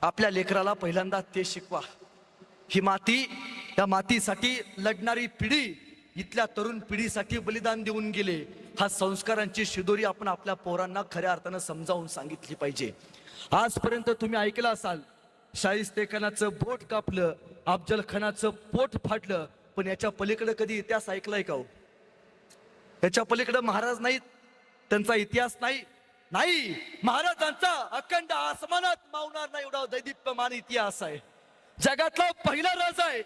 आपल्या लेकराला पहिल्यांदा ते शिकवा. ही माती, त्या मातीसाठी लढणारी पिढी इथल्या तरुण पिढीसाठी बलिदान देऊन गेले. हा संस्कारांची शिदोरी आपण आपल्या पोरांना खऱ्या अर्थानं समजावून सांगितली पाहिजे. आजपर्यंत तुम्ही ऐकलं असाल, शाहिस्तेखानाचं बोट कापलं, अफजल खानाचं पोट फाडलं, पण याच्या पलीकडे कधी इतिहास ऐकलाय का हो? याच्या पलीकडे महाराज नाहीत, त्यांचा इतिहास नाही. नाही, महाराजांचा अखंड आसमानात मावणार नाही एवढा दैदिप्यमान इतिहास आहे. जगातला पहिला राजा आहे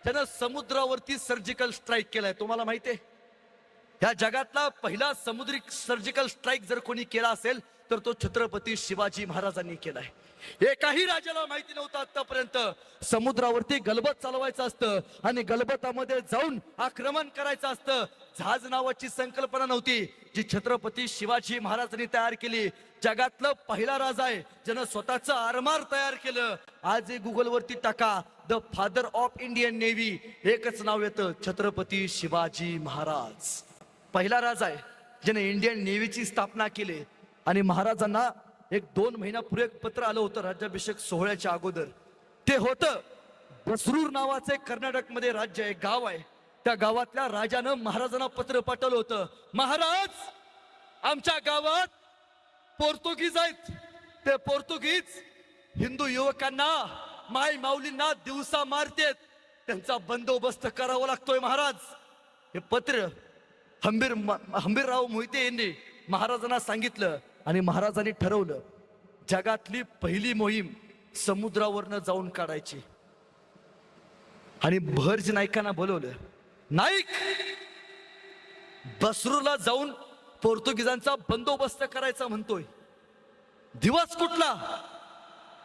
त्यानं समुद्रावरती सर्जिकल स्ट्राईक केलाय. तुम्हाला माहिती आहे, या जगातला पहिला समुद्री सर्जिकल स्ट्राईक जर कोणी केला असेल तर तो छत्रपती शिवाजी महाराजांनी केलाय. एकाही राजाला माहिती नव्हतं आतापर्यंत समुद्रावरती गलबत चालवायचं असतं आणि गलबतामध्ये जाऊन आक्रमण करायचं असतं. जहाज नावाची संकल्पना नव्हती, जी छत्रपती शिवाजी महाराजांनी तयार केली. जगातलं पहिला राजा आहे ज्यानं स्वतःचं आरमार तयार केलं. आज गुगल वरती टाका, the father of Indian navy, एकच नाव येतं, छत्रपती शिवाजी महाराज. पहिला राजा आहे ज्याने इंडियन नेव्हीची स्थापना केली. आणि महाराजांना एक 2 महिन्यापूर्वी एक पत्र आलं होतं राज्याभिषेक सोहळ्याच्या अगोदर. ते होतं, बसरूर नावाचं एक कर्नाटकमध्ये राज्य आहे, गाव आहे. त्या गावातल्या राजानं महाराजांना पत्र पाठवलं होतं, महाराज, आमच्या गावात पोर्तुगीज आहेत. ते पोर्तुगीज हिंदू युवकांना, माय माऊलींना दिवसा मारतेत, त्यांचा बंदोबस्त करावा लागतोय महाराज. हे पत्र हंबीरराव मोहिते यांनी महाराजांना सांगितलं आणि महाराजांनी ठरवलं जगातली पहिली मोहीम समुद्रावरनं जाऊन काढायची. आणि भरज नाईकांना बोलवलं. नाईक, बसरूरला जाऊन पोर्तुगीजांचा बंदोबस्त करायचा म्हणतोय. दिवस कुठला?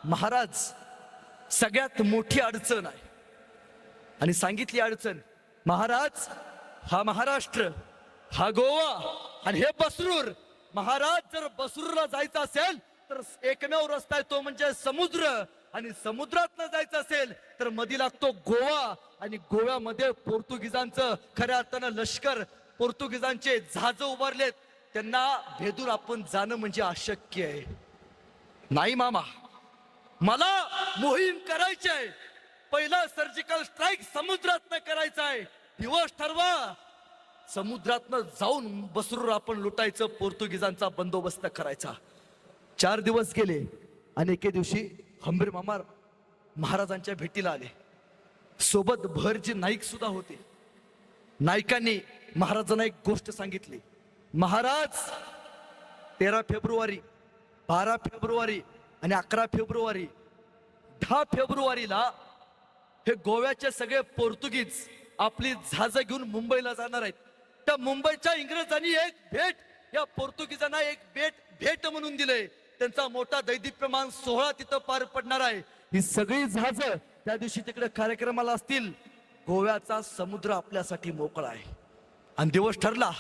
महाराज, सगळ्यात मोठी अडचण आहे. आणि सांगितली अडचण, महाराज, हा महाराष्ट्र, हा गोवा आणि हे बसरूर. महाराज, जर बसरूरला जायचं असेल तर एकमेव रस्ता आहे, तो म्हणजे समुद्र. आणि समुद्रातनं जायचं असेल तर मध्ये लागतो गोवा. आणि गोव्यामध्ये पोर्तुगीजांचं खऱ्या अर्थानं लष्कर, पोर्तुगीजांचे जहाज उभारलेत, त्यांना भेदून आपण जाणं म्हणजे अशक्य आहे. नाही मामा, मला मोहीम करायची आहे. पहिला सर्जिकल स्ट्राईक समुद्रातनं करायचा आहे. दिवस ठरवा, समुद्रातनं जाऊन बसरूर आपण लुटायचं, पोर्तुगीजांचा बंदोबस्त करायचा. 4 दिवस गेले आणि एके दिवशी हंबीर मामा महाराजांच्या भेटीला आले. सोबत भरजी नाईक सुद्धा होते. नाईकांनी महाराजांना एक गोष्ट सांगितली, महाराज, 13 फेब्रुवारी, 12 फेब्रुवारी आणि 11 फेब्रुवारी, 10 फेब्रुवारीला हे गोव्याचे सगळे पोर्तुगीज आपली जहाजं घेऊन मुंबईला जाणार आहेत. त्या मुंबईच्या इंग्रजांनी एक भेट या पोर्तुगीजांना एक भेट म्हणून दिले. त्यांचा मोठा दैदिप्यमान सोहळा तिथं पार पडणार आहे. ही सगळी जहाजं त्या दिवशी तिकडे कार्यक्रमाला असतील. गोव्याचा समुद्र आपल्यासाठी मोकळा आहे. आणि दिवस ठरला,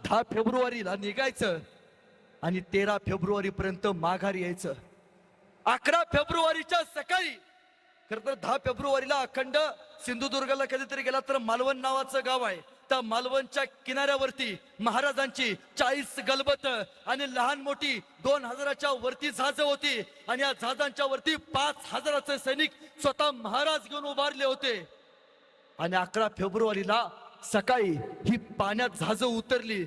10 फेब्रुवारीला निघायचं आणि 13 फेब्रुवारी पर्यंत माघारी यायचं. 11 फेब्रुवारीच्या सकाळी, खरं तर 10 फेब्रुवारीला अखंड सिंधुदुर्गला कधीतरी गेला तर मालवण नावाचं गाव आहे, त्या मालवणच्या किनाऱ्यावरती महाराजांची 40 गलबत आणि लहान मोठी 2000च्या वरती जहाजं होती. आणि या जहाजांच्या वरती 5000चे सैनिक स्वतः महाराज घेऊन उभारले होते. आणि 11 फेब्रुवारीला सकाळी ही पाण्यात जहाजं उतरली.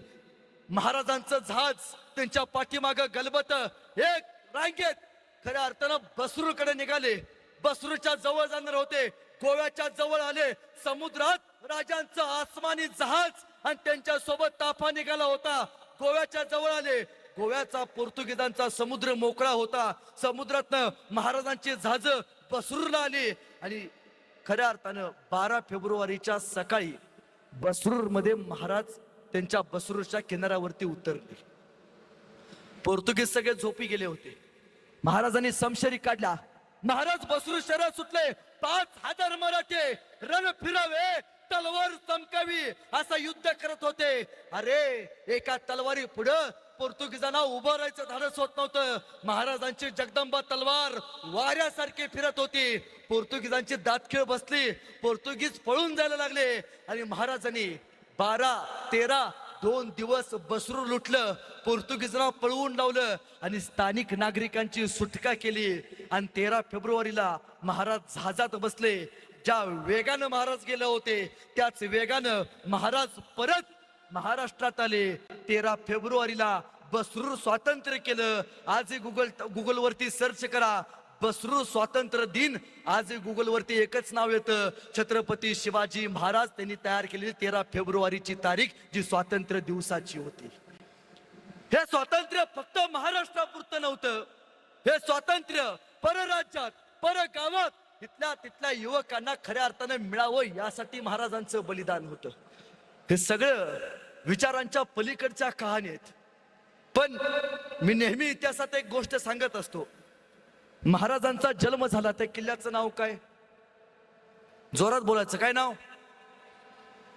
महाराजांचं जहाज, त्यांच्या पाठीमागं गलबत एक रांगेत खऱ्या अर्थानं बसरूरकडे निघाले. बसरूरच्या जवळ जाणार होते, गोव्याच्या जवळ आले. समुद्रात राजांचं आसमानी जहाज आणि त्यांच्या सोबत ताफा निघाला होता. गोव्याच्या जवळ आले. गोव्याचा पोर्तुगीजांचा समुद्र मोकळा होता. समुद्रातनं महाराजांची जहाज बसरूरला आली. आणि खऱ्या अर्थानं 12 फेब्रुवारीच्या सकाळी बसरूर मध्ये महाराज त्यांच्या बसरूरच्या किनाऱ्यावरती उतरले. पोर्तुगीज सगळे झोपी गेले होते. महाराजांनी समशेरी काढला. महाराज बसरूर शहरात सुटले. 5000 मराठे रण फिरावे, तलवार चमकावी असं युद्ध करत होते. अरे, एका तलवारी पुढं पोर्तुगीजांना उभं राहायचं धाडस होत नव्हतं. महाराजांची जगदंबा तलवार वाऱ्यासारखी फिरत होती. पोर्तुगीजांची दातखिळ बसली. पोर्तुगीज पळून जायला लागले. आणि महाराजांनी 12, 13, 2 दिवस बसरू लुटलं, पोर्तुगीजांना पळवून लावलं आणि स्थानिक नागरिकांची सुटका केली. आणि 13 फेब्रुवारीला महाराज जहाजात बसले. ज्या वेगानं महाराज गेले होते त्याच वेगानं महाराज परत महाराष्ट्रात आले. 13 फेब्रुवारीला बसरूर स्वातंत्र्य केलं. आजही गुगलवरती सर्च करा, बसरूर स्वातंत्र्य दिन. आजही गुगलवरती एकच नाव येतं, छत्रपती शिवाजी महाराज त्यांनी तयार केलेली 13 फेब्रुवारीची तारीख, जी स्वातंत्र्य दिवसाची होती. हे स्वातंत्र्य फक्त महाराष्ट्रापुरतं नव्हतं. हे स्वातंत्र्य परराज्यात, परगावात तिथल्या युवकांना खऱ्या अर्थानं मिळावं यासाठी महाराजांचं बलिदान होतं. हे सगळं विचारांच्या पलीकडच्या कहाणी आहेत. पण मी नेहमी इतिहासात एक गोष्ट सांगत असतो. महाराजांचा जन्म झाला, त्या किल्ल्याचं नाव काय? जोरात बोलायचं, काय नाव?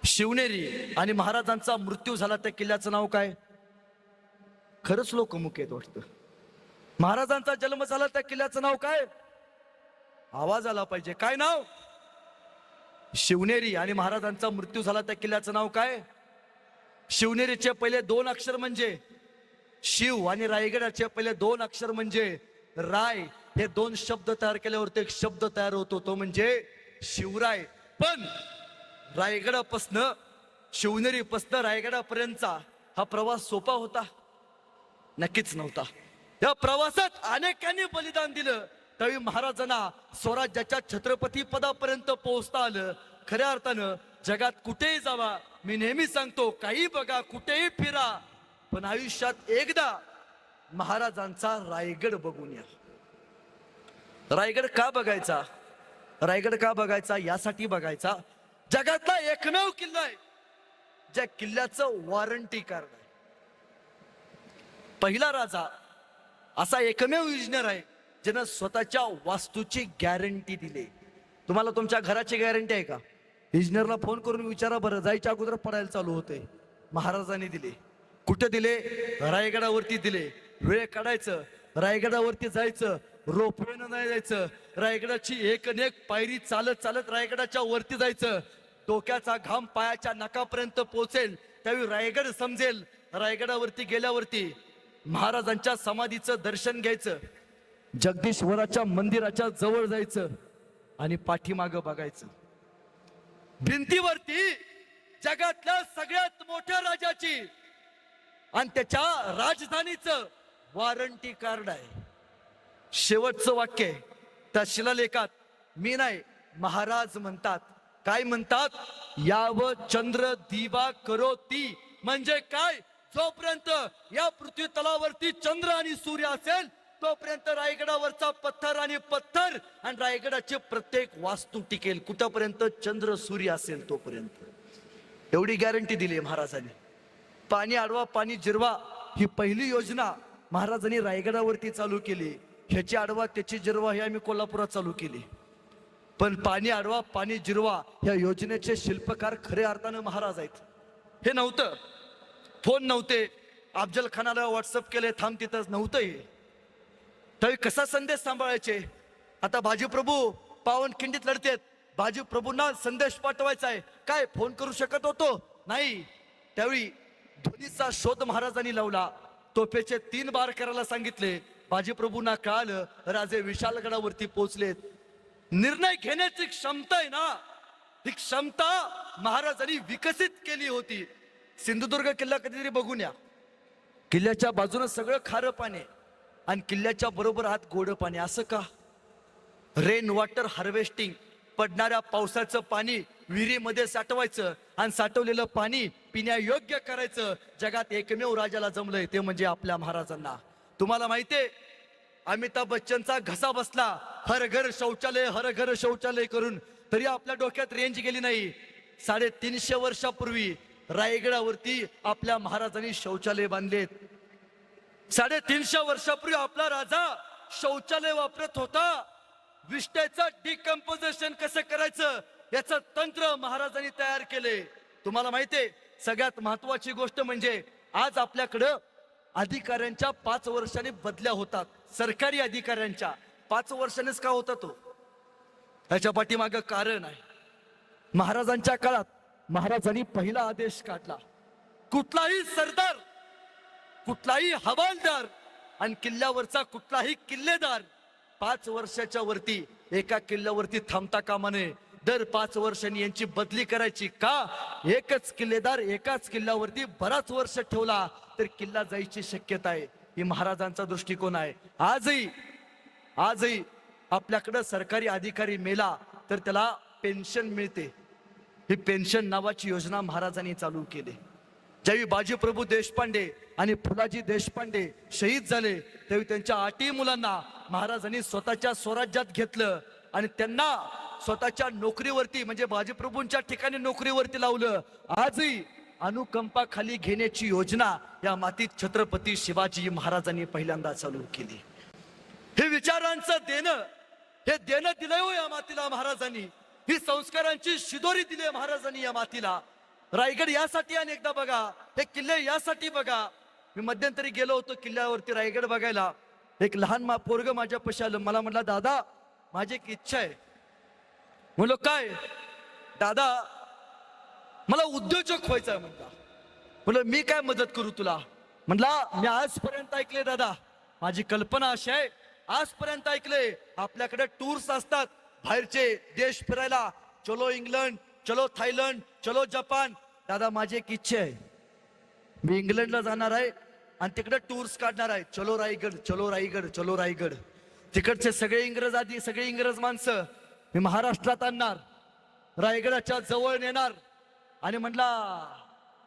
शिवनेरी. आणि महाराजांचा मृत्यू झाला, त्या किल्ल्याचं नाव काय? खरंच लोकमुख आहेत वाटतं. महाराजांचा जन्म झाला, त्या किल्ल्याचं नाव काय? आवाज आला पाहिजे, काय नाव? शिवनेरी. आणि महाराजांचा मृत्यू झाला, त्या किल्ल्याचं नाव काय? शिवनेरीचे पहिले 2 अक्षर म्हणजे शिव आणि रायगडाचे पहिले 2 अक्षर म्हणजे राय. हे 2 शब्द तयार केल्यावरती एक शब्द तयार होतो, तो म्हणजे शिवराय. पण रायगडापासनं, शिवनेरीपासनं रायगडापर्यंतचा हा प्रवास सोपा होता? नक्कीच नव्हता. या प्रवासात अनेकांनी बलिदान दिलं. त्यावेळी महाराजांना स्वराज्याच्या छत्रपती पदापर्यंत पोहोचता आलं. खऱ्या अर्थानं जगात कुठेही जावा, मी नेहमी सांगतो, काही बघा, कुठेही फिरा, पण आयुष्यात एकदा महाराजांचा रायगड बघून या. रायगड का बघायचा? रायगड का बघायचा? यासाठी बघायचा, जगातला एकमेव किल्ला आहे ज्या किल्ल्याचं वॉरंटी कार्ड आहे. पहिला राजा असा एकमेव इंजिनियर आहे ज्यानं स्वतःच्या वास्तूची गॅरंटी दिली. तुम्हाला तुमच्या घराची गॅरंटी आहे का? इंजिनियरला फोन करून विचारा बरं, जायच्या अगोदर पडायला चालू होते. महाराजांनी दिले. कुठे दिले? रायगडावरती दिले. वेळ काढायचं, रायगडावरती जायचं, रोपवेनं नाही जायचं, रायगडाची एक पायरी चालत चालत रायगडाच्या वरती जायचं. डोक्याचा घाम पायाच्या नकापर्यंत पोहोचेल, त्यावेळी रायगड समजेल. रायगडावरती गेल्यावरती महाराजांच्या समाधीचं दर्शन घ्यायचं, जगदीश्वराच्या मंदिराच्या जवळ जायचं आणि पाठीमागं बघायचं. भिंतीवरती जगातल्या सगळ्यात मोठ्या राजाची आणि त्याच्या राजधानीचं वॉरंटी कार्ड आहे. शेवटचं वाक्य आहे त्या शिलालेखात. मी नाही, महाराज म्हणतात. काय म्हणतात? याव चंद्र दिवा करोती. म्हणजे काय? जोपर्यंत या पृथ्वी तलावरती चंद्र आणि सूर्य असेल तोपर्यंत रायगडावरचा पत्थर आणि रायगडाची प्रत्येक वास्तू टिकेल. कुठपर्यंत? चंद्र सूर्य असेल तोपर्यंत. एवढी गॅरंटी दिली महाराजांनी. पाणी अडवा पाणी जिरवा ही पहिली योजना महाराजांनी रायगडावरती चालू केली. ह्याची अडवा त्याची जिरवा ही आम्ही कोल्हापुरात चालू केली. पण पाणी अडवा पाणी जिरवा या योजनेचे शिल्पकार खऱ्या अर्थानं महाराज आहेत. हे नव्हतं, फोन नव्हते, अफजल खानाला व्हॉट्सअप केले, थांब तिथंच नव्हतं. हे त्यावेळी कसा संदेश सांभाळायचे? आता बाजीप्रभू पावनखिंडीत लढतेत, बाजीप्रभूंना संदेश पाठवायचा आहे, काय फोन करू शकत होतो? नाही. त्यावेळी ध्वनीचा शोध महाराजांनी लावला. तोफेचे 3 बार करायला सांगितले. बाजीप्रभूंना कळालं राजे विशालगडावरती पोहोचलेत. निर्णय घेण्याची क्षमता आहे ना, ही क्षमता महाराजांनी विकसित केली होती. सिंधुदुर्ग किल्ला कधीतरी बघून या. किल्ल्याच्या बाजूनं सगळं खारं पाणी आणि किल्ल्याच्या बरोबर हात गोड पाणी. असं का? रेन वॉटर हार्वेस्टिंग, पडणाऱ्या पावसाचं पाणी विहिरीमध्ये साठवायचं आणि साठवलेलं पाणी पिण्यायोग्य करायचं. जगात एकमेव राजाला जमलंय, ते म्हणजे आपल्या महाराजांना. तुम्हाला माहितीये, अमिताभ बच्चनचा घसा बसला हर घर शौचालय हर घर शौचालय करून, तरी आपल्या डोक्यात रेंज गेली नाही. 350 वर्षापूर्वी रायगडावरती आपल्या महाराजांनी शौचालय बांधलेत. 350 वर्षापूर्वी आपला राजा शौचालय वापरत होता. विष्ठेचं डिकम्पोजिशन कसं करायचं याचं तंत्र महाराजांनी तयार केले. तुम्हाला माहितीये, सगळ्यात महत्वाची गोष्ट म्हणजे आज आपल्याकडं अधिकाऱ्यांच्या 5 वर्षांनी बदल्या होतात. सरकारी अधिकाऱ्यांच्या 5 वर्षांनीच का होता तो? याच्या पाठीमागं कारण आहे. महाराजांच्या काळात महाराजांनी पहिला आदेश काढला. कुठलाही सरदार, कुठलाही हवालदार आणि किल्ल्यावरचा कुठलाही किल्लेदार 5 वर्षाच्या वरती एका किल्ल्यावरती थांबता कामा नये. दर 5 वर्षांनी यांची बदली करायची. का? एकच किल्लेदार एकाच किल्ल्यावरती बराच वर्ष ठेवला तर किल्ला जायची शक्यता आहे. ही महाराजांचा दृष्टिकोन आहे. आजही आपल्याकडं सरकारी अधिकारी मेला तर त्याला पेन्शन मिळते. ही पेन्शन नावाची योजना महाराजांनी चालू केली. ज्यावेळी बाजीप्रभू देशपांडे आणि फुलाजी देशपांडे शहीद झाले त्यावेळी त्यांच्या 8 मुलांना महाराजांनी स्वतःच्या स्वराज्यात घेतलं आणि त्यांना स्वतःच्या नोकरीवरती म्हणजे बाजीप्रभूंच्या ठिकाणी नोकरीवरती लावलं. आजही अनुकंपा खाली घेण्याची योजना या मातीत छत्रपती शिवाजी महाराजांनी पहिल्यांदा चालू केली. हे विचारांचं देणं, हे देणं दिलंय हो या मातीला महाराजांनी. ही संस्कारांची शिदोरी दिली महाराजांनी या मातीला. रायगड यासाठी अनेकदा बघा, हे किल्ले यासाठी बघा. मी मध्यंतरी गेलो होतो किल्ल्यावरती रायगड बघायला. एक लहान पोरग माझ्या पशी आलं. मला म्हटलं, दादा माझी एक इच्छा आहे. म्हणलो काय? दादा मला उद्योजक व्हायचं आहे म्हणला. म्हणलं मी काय मदत करू तुला? म्हणला मी आजपर्यंत ऐकले दादा, माझी कल्पना अशी आहे, आजपर्यंत ऐकले आपल्याकडे टूर्स असतात बाहेरचे देश फिरायला. चलो इंग्लंड, चलो थायलंड, चलो जपान. दादा माझी एक इच्छा आहे, मी इंग्लंडला जाणार आहे आणि तिकडे टूर्स काढणार आहे. चलो रायगड, चलो रायगड, चलो रायगड. तिकडचे सगळे इंग्रज आधी सगळे इंग्रज माणसं मी महाराष्ट्रात आणणार, रायगडाच्या जवळ नेणार आणि म्हणला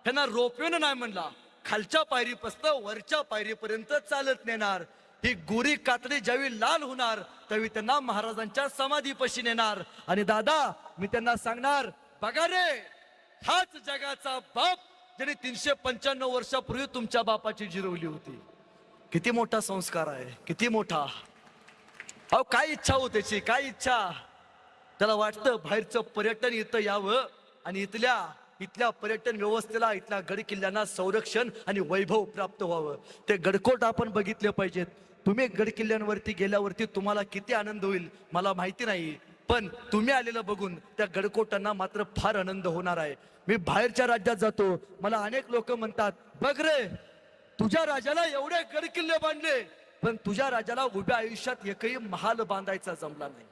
त्यांना रोपवेनं नाही म्हणला, खालच्या पायरीपासून वरच्या पायरीपर्यंत चालत नेणार. ही गोरी कातडी ज्यावेळी लाल होणार त्यावेळी त्यांना महाराजांच्या समाधीपाशी नेणार आणि दादा मी त्यांना सांगणार, बघा रे हाच जगाचा बाप ज्याने 395 वर्षापूर्वी तुमच्या बापाची जिरवली होती. किती मोठा संस्कार आहे, किती मोठा. अहो काय इच्छा हो त्याची, काय इच्छा. त्याला वाटतं बाहेरचं पर्यटन इथं यावं आणि इथल्या पर्यटन व्यवस्थेला, इथल्या गड किल्ल्यांना संरक्षण आणि वैभव प्राप्त व्हावं. ते गडकोट आपण बघितले पाहिजेत. तुम्ही गड किल्ल्यांवरती गेल्यावरती तुम्हाला किती आनंद होईल मला माहिती नाही, पण तुम्ही आलेलं बघून त्या गडकोटांना मात्र फार आनंद होणार आहे. मी बाहेरच्या राज्यात जातो, मला अनेक लोक म्हणतात, बघ रे तुझ्या राजाला एवढे गड किल्ले बांधले पण तुझ्या राजाला उभ्या आयुष्यात एकही महाल बांधायचा जमला नाही.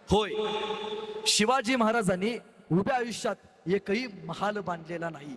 होय, शिवाजी महाराजांनी उभ्या आयुष्यात एकही महाल बांधलेला नाही.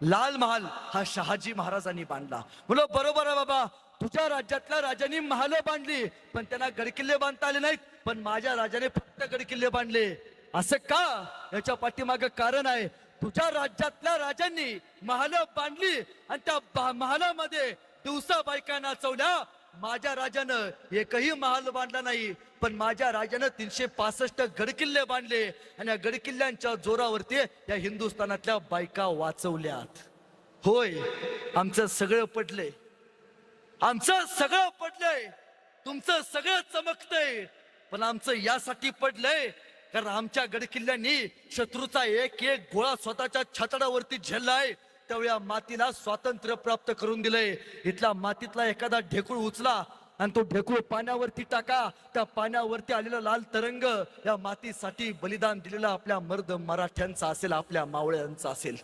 लाल महाल हा शहाजी महाराजांनी बांधला. म्हणलं बरोबर आहे बाबा, तुझ्या राज्यातल्या राजांनी महाल बांधली पण त्यांना गडकिल्ले बांधता आले नाहीत, पण माझ्या राजाने फक्त गडकिल्ले बांधले. असं का? याच्या पाठीमागं कारण आहे. तुझ्या राज्यातल्या राजांनी महाल बांधली आणि त्या महालामध्ये दिवसा बायका नाचवल्या. माझ्या राजानं एकही महाल बांधला नाही, पण माझ्या राजानं 365 गडकिल्ले बांधले आणि या गडकिल्ल्यांच्या जोरावरती या हिंदुस्थानातल्या बायका वाचवल्यात. होय, आमचं सगळं पडलंय, आमचं सगळं पडलंय, तुमचं सगळं चमकतंय, पण आमचं यासाठी पडलंय कारण आमच्या गडकिल्ल्यांनी शत्रूचा एक एक गोळा स्वतःच्या छातडावरती झेललाय. त्यावेळी या मातीला स्वातंत्र्य प्राप्त करून दिलंय. इथल्या मातीतला एखादा ढेकूळ उचला आणि तो ढेकूळ पाण्यावरती टाका, त्या पाण्यावरती आलेला लाल तरंग या मातीसाठी बलिदान दिलेला आपल्या मर्द मराठ्यांचा असेल, आपल्या मावळ्यांचा असेल.